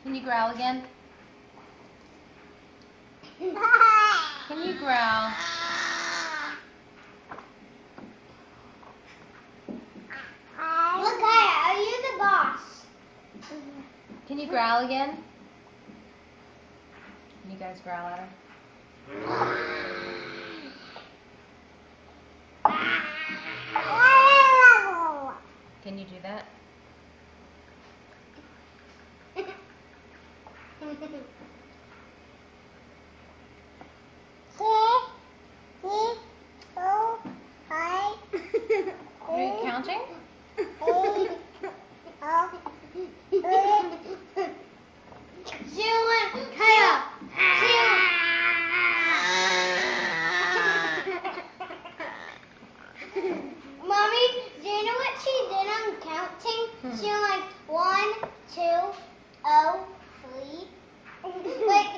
Can you growl again? Can you growl? Look, are you the boss? Can you growl again? Can you guys growl at her? Can you do that? Are you counting? Mommy, do you know what she did on counting? She went like 1, 2, 0, 3. Wait,